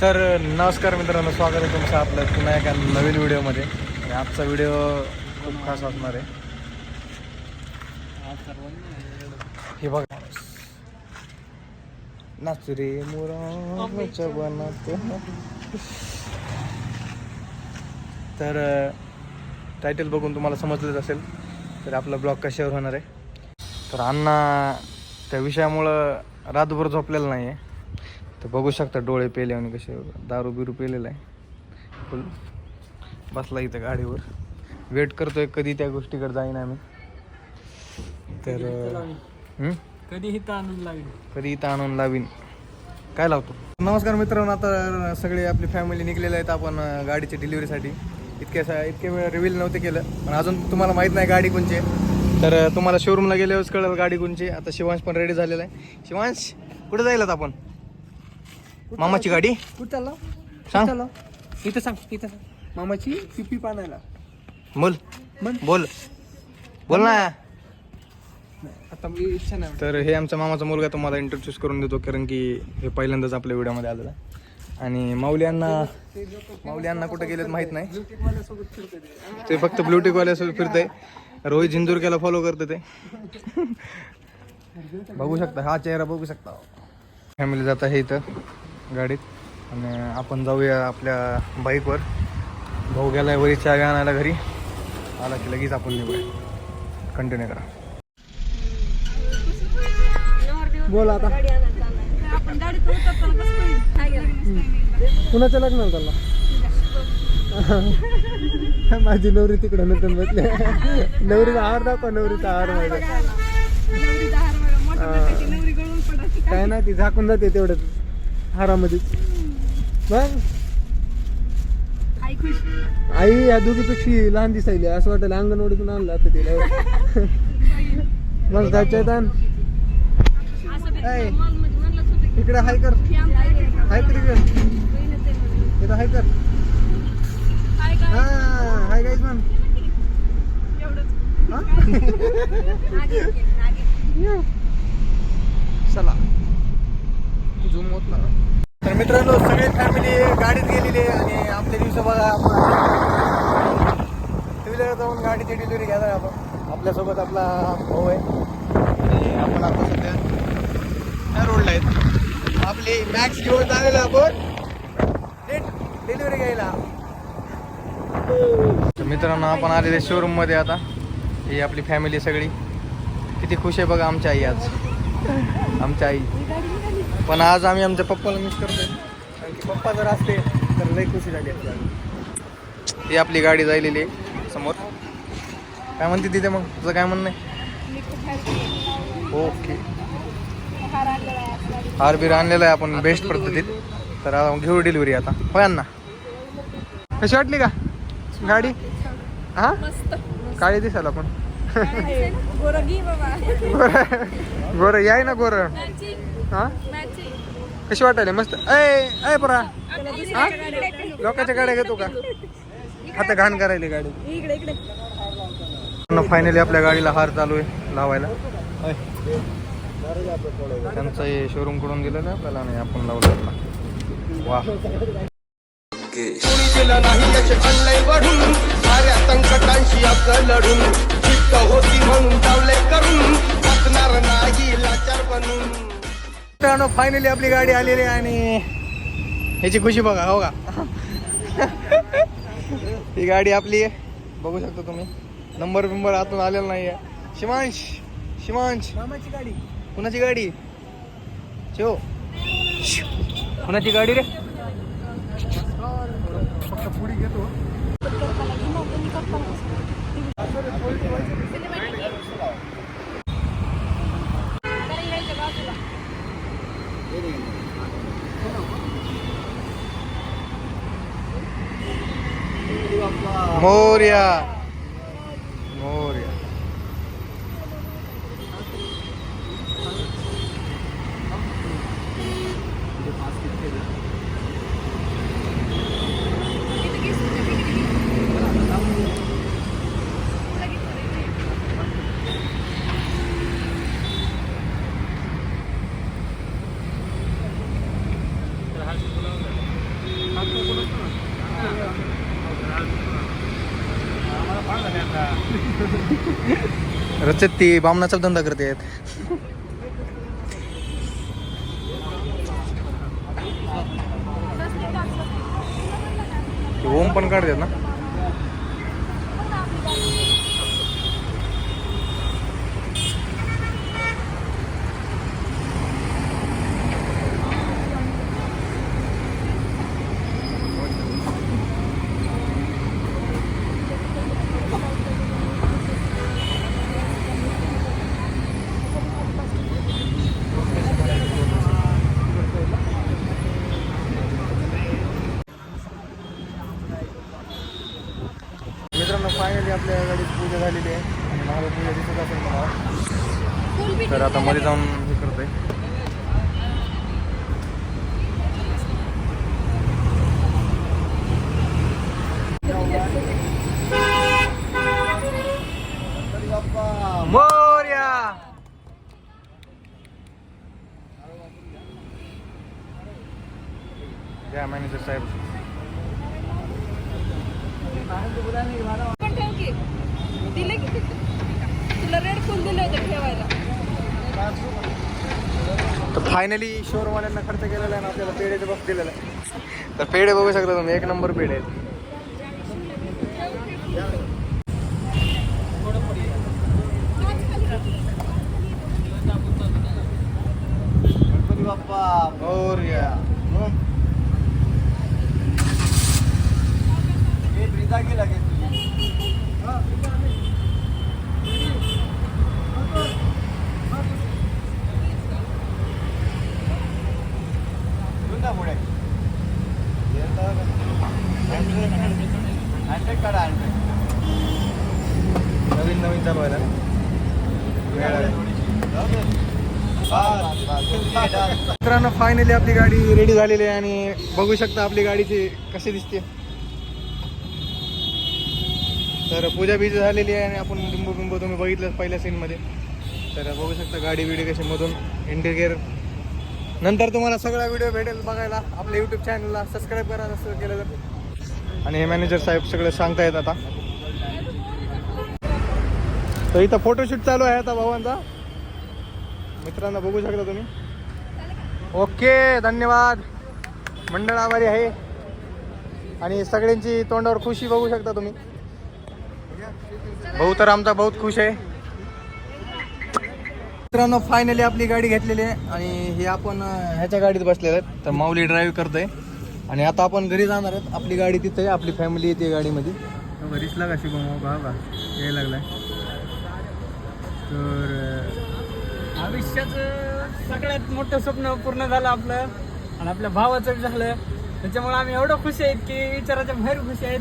तर नमस्कार मित्रांनो, स्वागत आहे तुमचं आपलं पुन्हा एका नवीन व्हिडिओमध्ये. आणि आजचा व्हिडिओ खूप खास असणार आहे. हे बघा, नाच रे मुराच्या बनात. तर टायटल बघून तुम्हाला समजलंच असेल तर आपला ब्लॉग कशावर होणार आहे. तर अण्णा त्या विषयामुळं रातभर झोपलेलं नाही आहे. तर बघू शकता डोळे पेले आणि कसे दारू बिरू पेलेला आहे. फुल बसला इथं गाडीवर, वेट करतोय कधी त्या गोष्टीकडे जाईन आम्ही. तर कधी इथं आणून लावीन. काय लावतो. नमस्कार मित्रांनो, आता सगळे आपली फॅमिली निघलेले आहेत आपण गाडीच्या डिलिव्हरीसाठी. इतके वेळ रिव्हील नव्हते केलं, पण अजून तुम्हाला माहीत नाही गाडी कोणची आहे. तर तुम्हाला शोरूमला गेल्यावरच कळलं गाडी कोणची. आता शिवांश पण रेडी झालेला आहे. शिवांश, कुठे जायला आपण? मामाची गाडी कुठं चालला? सांग. इथं सांग. मामाची पिपी पाण्याला. बोल बोल ना. आता मी इच्छा नाही. तर हे आमचा मामाचा मुलगा, तुम्हाला इंट्रोड्यूस करून देतो, कारण की हे पहिल्यांदाच आपल्या व्हिडिओमध्ये आलेलं आहे. आणि माऊली अण्णा कुठे गेलेत माहित नाही. ते फक्त ब्लूटिकवाल्यासोबत फिरतंय. रोहित झिंजुरक्याला फॉलो करते ते. बघू शकता, हा चेहरा बघू शकता. फॅमिली जात आहे इथं गाडीत आणि आपण जाऊया आपल्या बाईकवर. भाऊ गेलाय वरी चावी आणायला घरी. आला की लगेच आपण निघूया. कंटिन्यू करा. बोल आता. कुणाच्या लग्नाला चालला? माझी नवरी तिकडं नंतर बसले. नवरीचा हार दाखवा. नवरीचा हार माझा काय नाही, ती झाकून जाते तेवढंच हारामध्ये. बघ आई या दोघीपेक्षा लहान दिसायली. असं वाटायला अंगणवाडीतून आणलं आता तिला. मग जायचं इकडे हाय कर. हाय कर इकडे. इथं हाय कर. हा हाय गाईज म्हण. चला झूम होत ना. तर मित्रांनो, सगळी फॅमिली गाडीत गेलेली आहे आणि आपल्या दिवस बघा, टू व्हीलर जाऊन गाडीची डिलिव्हरी घ्यायला आपण. आपल्यासोबत आपला भाऊ आहे आणि आपण आता सध्या त्या रोडला आहेत. आपली मॅक्स घेऊन झालेलं आपण डिलिव्हरी घ्यायला. तर मित्रांनो, आपण आलेले शोरूम मध्ये. आता ही आपली फॅमिली सगळी किती खुश आहे बघा. आमची आई आज, आमची आई. पण आज आम्ही आमच्या पप्पाला मिस करतोय, कारण की पप्पा जर असते तर लई खुशी झाली असते. ही आपली गाडी जायलेली आहे समोर. काय म्हणते तिथे मग, तुझं काय म्हणणं आहे? ओके, हार बीर आणलेला आहे आपण बेस्ट पद्धतीत. तर घेऊ डिलिव्हरी आता. होय अण्णा, कशी वाटली का गाडी? हा, काळी दिसायला पण. गोर याय ना गोर. हा, कशी वाटायला? मस्त. ऐ परा, लोकांच्या गाड्या घेतो का? आता घाण करायली गाडी. फायनली आपल्या गाडीला हार चालू आहे लावायला. त्यांचं हे शोरूम कडून दिलेलं आहे आपल्याला आणि आपण लावलं. वा, फायनली आपली गाडी आलेली आहे आणि ह्याची खुशी बघा. हो का, ही गाडी आपली आहे, बघू शकता तुम्ही. नंबर बिंबर आतून आलेला नाही आहे. शिवांश मामाची गाडी. कुणाची गाडी? शो, कुणाची गाडी रे? फक्त पुढी घेतो. मोरया मोरया. रचत ती बामणाचा धंदा करते आहेत. ओम पण काढतात ना. मित्रांनो फायनली आपल्या गाडीत पूजा झालेली आहे आणि मला पूजा दिसत असेल मला. तर आता मध्ये जाऊन हे करतोय. मोरया. या मॅनेजर साहेब. पण ठेव की दिले की तुला रेड फुल दिले होते ठेवायला. तर फायनली शोरूमवाल्यांना खर्च केलेला आहे ना आपल्याला पेढेचं बॉक्स दिलेला आहे. तर पेढे बघू शकता तुम्ही, एक नंबर पेढे आहेत. गणपती बाप्पा मोरया. नवीन नवीन चालू आहे ना. मित्रांनो फायनली आपली गाडी रेडी झालेली आहे आणि बघू शकता आपली गाडीची कशी दिसते. तर पूजा बीज झालेली आहे आणि आपण लिंबू बिंबू तुम्ही बघितलं पहिल्या सीनमध्ये. तर बघू शकता गाडी बिडी कशी मधून इंटिरियर. नंतर तुम्हाला सगळा व्हिडिओ भेटेल बघायला. आपल्या यूट्यूब चॅनलला सबस्क्राईब करा असं केलं तर. आणि हे मॅनेजर साहेब सगळं सांगतायत आता. तर इथं फोटोशूट चालू आहे आता भावांचा. मित्रांनो बघू शकता तुम्ही. ओके धन्यवाद. मंडळ आभारी आहे आणि सगळ्यांची तोंडावर खुशी बघू शकता तुम्ही. भाऊ तर आमचा बहुत खुश आहे. मित्रांनो फायनली आपली गाडी घेतलेली आहे आणि हे आपण ह्याच्या गाडीत बसलेले आहेत. तर माऊली ड्राईव्ह करतोय आणि आता आपण घरी जाणार आहेत. आपली गाडी तिथे आहे, आपली फॅमिली येते गाडीमध्ये. दिसला का शिकव का यायला लागलाय. तर आयुष्याचं सगळ्यात मोठं स्वप्न पूर्ण झालं आपलं आणि आपल्या भावाचं झालं. त्याच्यामुळे आम्ही एवढं खुश आहेत की विचाराच्या बाहेर खुश आहेत.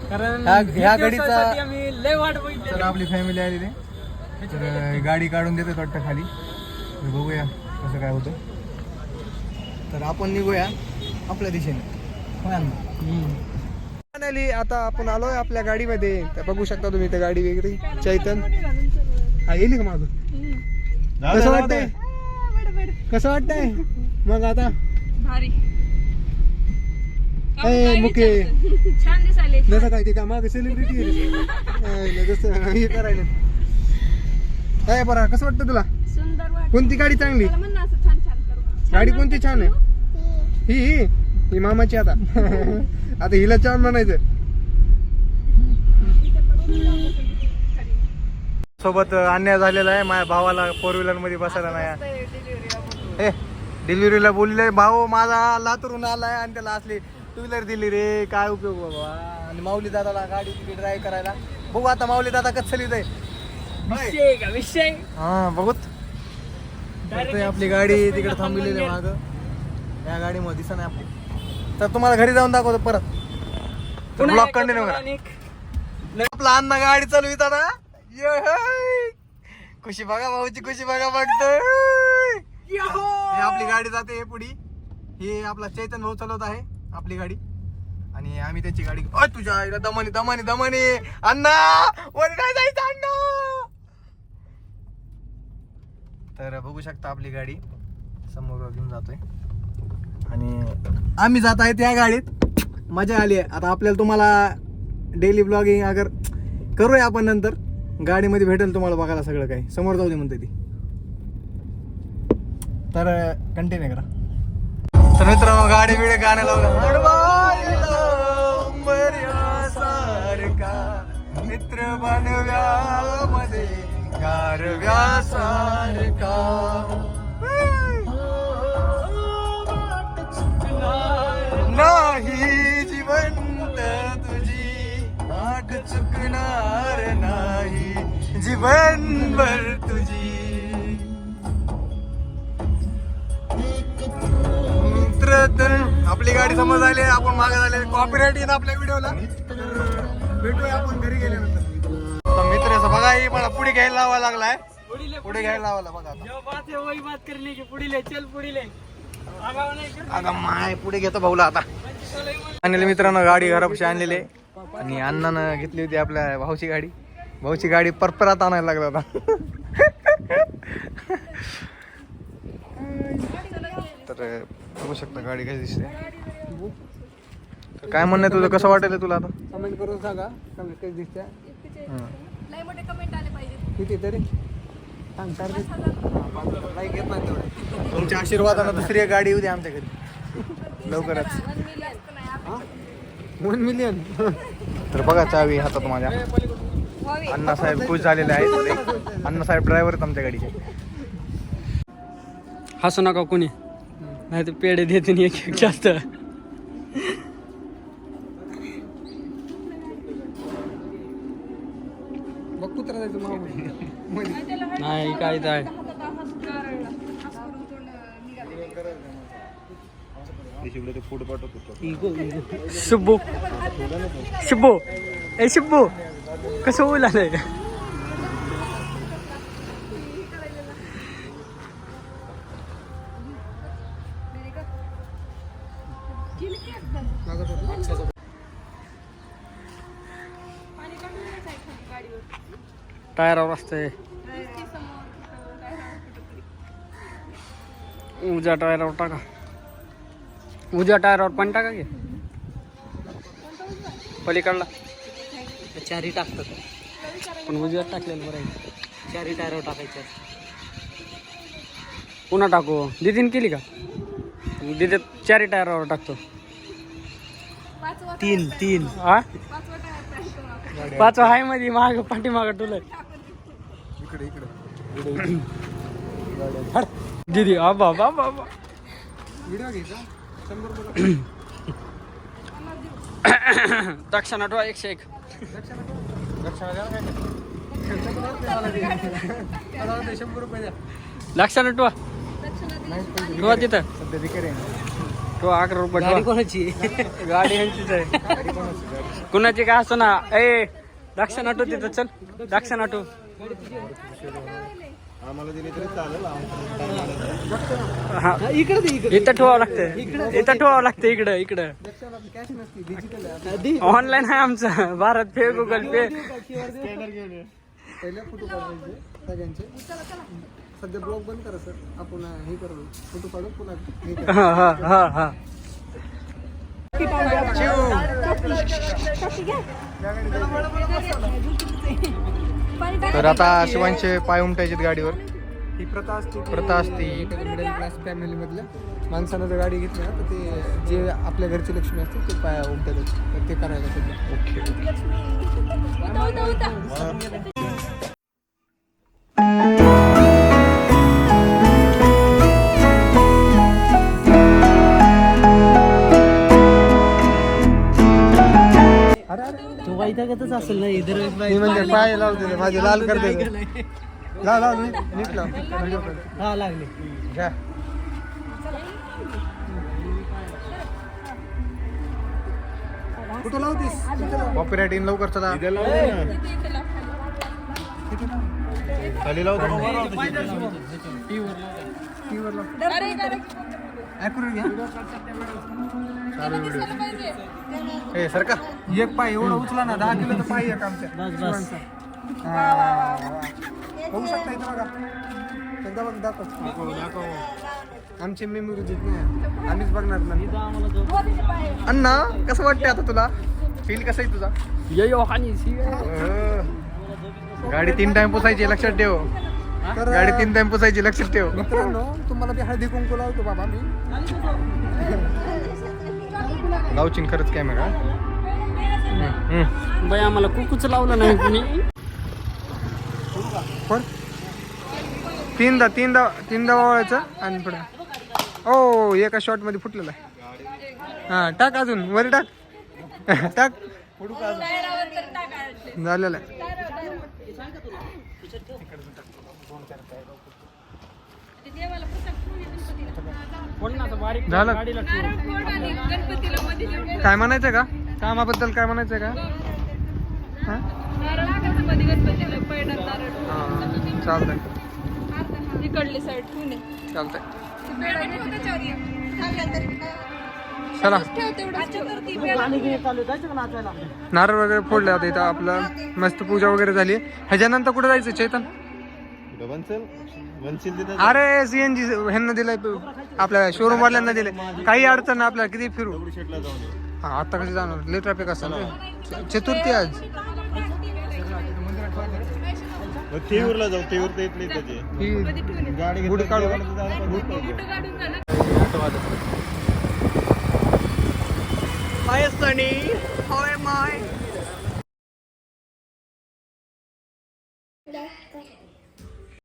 कारण ह्या गाडीचा आम्ही लय वाट बघितली. तर आपली फॅमिली आलेली आहे. तर गाडी काढून देते वाटतं खाली. तर बघूया कसं काय होतं. तर आपण निघूया आपल्या दिशेने. फायनली आता आपण आलोय आपल्या गाडीमध्ये. तर बघू शकता तुम्ही इथे गाडी वेगळी चैतन हा येईल का माझं. कसं वाटतंय कसं वाटतंय मग आता. भारी मुके छान दिसायले. जसं काय ते का मागे सेलिब्रिटी जसं हे करायला. काय बरं कसं वाटतं तुला. सुंदर वाटत. कोणती गाडी चांगली. मला म्हणणं असं छान छान करू. गाडी कोणती छान आहे. ही मामाची. आता आता हिला छान म्हणायचं. सोबत अन्याय झालेला आहे. माझ्या भावाला 4 व्हीलर मध्ये बसायला नाही. डिलिव्हरीला बोलले भाऊ माझा लातूरून आलाय आणि त्याला असली 2 व्हीलर दिली रे. काय उपयोग बाबा. आणि माऊली दादाला गाडी दिली ड्राईव्ह करायला. बघू आता माऊली दादा कसं चलित आहे. विषय हा बघूत. आपली गाडी तिकडे थांबलेली आहे मागं. या गाडीमध्ये दिसत नाही आपली. तर तुम्हाला घरी जाऊन दाखवतो परत. ब्लॉक कंटिन्यू करा. आपला अण्णा गाडी चालविता ना. खुशी बघा भाऊची खुशी बघा बघतोय. हे आपली गाडी जाते पुढे. हे आपला चैतन भाऊ चालवत आहे आपली गाडी आणि आम्ही त्यांची गाडी. तुझ्या आईला दमानी दमानी दमानी. अण्णा वर नाही जायचं अण्णा. तर बघू शकता आपली गाडी समोर घेऊन जातोय आणि आम्ही जात आहे त्या गाडीत. मजा आली आहे. आता आपल्याला तुम्हाला डेली ब्लॉगिंग अगर करूया आपण नंतर. गाडीमध्ये भेटेल तुम्हाला बघायला सगळं काही. समोर जाऊ दे म्हणते ती. तर कंटिन्यू करा. तर मित्रांनो गाडी बिडे गाणं सारखा मित्र बनव्यामध्ये गारव्यासारखा नाही जिवंत तुझी आठ चुकणार नाही जीवनभर तुझी. मित्र तर आपली गाडी समज आली. आपण मागे झाले. कॉपीराईट येत आपल्या व्हिडिओला. भेटूया आपण घरी गेल्यानंतर. मित्र असं बघा ही मला पुढे घ्यायला लावा लागलाय. पुढे घ्यायला लावायला बघा आता. वही बात करने की पुढील चल पुढील अगं माय पुढे घेतो भाऊला आता. आणलेले मित्रांनो गाडी घरापाशी आणलेली आहे. आणि अण्णानं घेतली होती आपल्या भाऊची गाडी. भाऊची गाडी परपरात आणायला लागला होता. तर बघू शकता गाडी कशी दिसते. तर काय म्हणणं तुझं, कसं वाटेल तुला आता? कमेंट करून सांगा कशी दिसते. लय मोठे कमेंट आले पाहिजे. किती तरी सांग सर. लाईक येत नाही तेवढे. तुमच्या आशीर्वादानं दुसरी एक गाडी येऊ दे आमच्या घरी लवकरच. 1 मिलियन. तर बघा चावी हातात माझ्या. अण्णासाहेब खुश झालेले आहेत. अण्णासाहेब ड्रायव्हर आहेत आमच्या गाडीचे. हसू नका कोणी, नाही तर पेढे देते एक एक जास्त. बघ कुत्रा जायचं नाही काय काय. शुभो शुभो ए शुभो कसं बोलायलंय. टायरावर असते. उजव्या टायरावर टाका. उजव्या टायरावर पण टाका की पलीकडला. चारी टाकतात पण उजव्यात टाकलेलं बरं आहे. चारी टायरावर टाकायचं. पुन्हा टाकू. दिदीन केली का? दिदी चारी टायरावर टाकतो. 3 हा 5 आहे मध्ये माग पाठीमाग टुलर. दीदी बाबा बाबा व्हिडिओ घ्यायचा. दक्षिणा ठेवा 101. लक्षात ठेवा. ठेवा तिथं ठेवा. 11 रुपये. गाडी कोणाची? गाडी ह्यांचीच आहे. कुणाची काय असं ना. ए दक्षिणा ठेव तिथं. चल दक्षिणा ठेव. इथं ठेवावं लागतं. इथं ठेवावं लागतं. इकडं ऑनलाईन आहे आमचं. भारत पे गुगल पे. पहिले फोटो काढायचे सगळ्यांचे. सध्या ब्लॉग बंद करा सर. आपण हे करू फोटो काढू पुन्हा. हा तर आता शिवांचे पाय उमटायचे गाडीवर. ही प्रथा असते. मिडल क्लास फॅमिलीमधल्या माणसानं जर गाडी घेतली ना तर ते जे आपल्या घरची लक्ष्मी असते ते पाया उमटतात. तर ते करायला सध्या. तो वाईटागतच असेल ना. इधर म्हणजे पाय लावते माझे लाल करते. लाव नीट लाव. हा लागले. घ्या. कुठं लावतीस? कॉपीराईट इन लवकर. चला खाली लावतो. हे सर का एक पाय एवढा उचला ना. 10 किलोचा पाय एक आमच्या. होऊ शकता इथं बघा. एकदा बघ दाखव. आमची मेमरी देत नाही. आम्हीच बघणार ना. अण्णा कसं वाटतंय आता तुला? फील कसं आहे तुझा? यो हानी गाडी 3 टाइम पुसायची लक्षात ठेव. गाडी 3 टाइम पुसायची लक्षात ठेव. मित्रांनो तुम्हाला बी हळदी कुंकू लावतो बाबा मी. लावचिन खरंच कॅमेरा. बाई आम्हाला कुकूच लावलं नाही कुणी. कोण? तीनदा वाळायचं आणि पुढे. ओ एका शॉट मध्ये फुटलेला आहे. हा टाक अजून वर टाक. टाक टायरावर तर टाकायचे. झालेलं आहे. ते देवाला पुस्तक ठेवून ये गणपतीला. कोणाचं बारीक झालं. गाडीला नारळ फोड आणि गणपतीला मध्ये ठेवून. काय म्हणायचं का कामाबद्दल काय म्हणायचं का? हा? नारळ टाकायचं मध्ये गणपतीला पहिला नारळ. हा, चालतंय इकडली साईड ठेवून ये. चालतंय. पेढा ठेव त्याच्यावर ये. चला ठेव तेवढं चतुर्थी पेढा. नारळ वगैरे फोडले आता इथं आपलं मस्त पूजा वगैरे झाली. ह्याच्यानंतर कुठे जायचं चैतन? अरे सीएनजी ह्यांना दिलंय आपल्या शोरूम वाल्यांना दिले. काही अडचण नाही आपल्याला किती फिरू. हा आता कशी जाणार लय ट्रॅफिक असेल रे. चतुर्थी आज. तेवरला जाऊ तेवर तर येत नाही त्याची ही गाडी गुढी काढू का? कुठं काढून झालं. पायस्थानी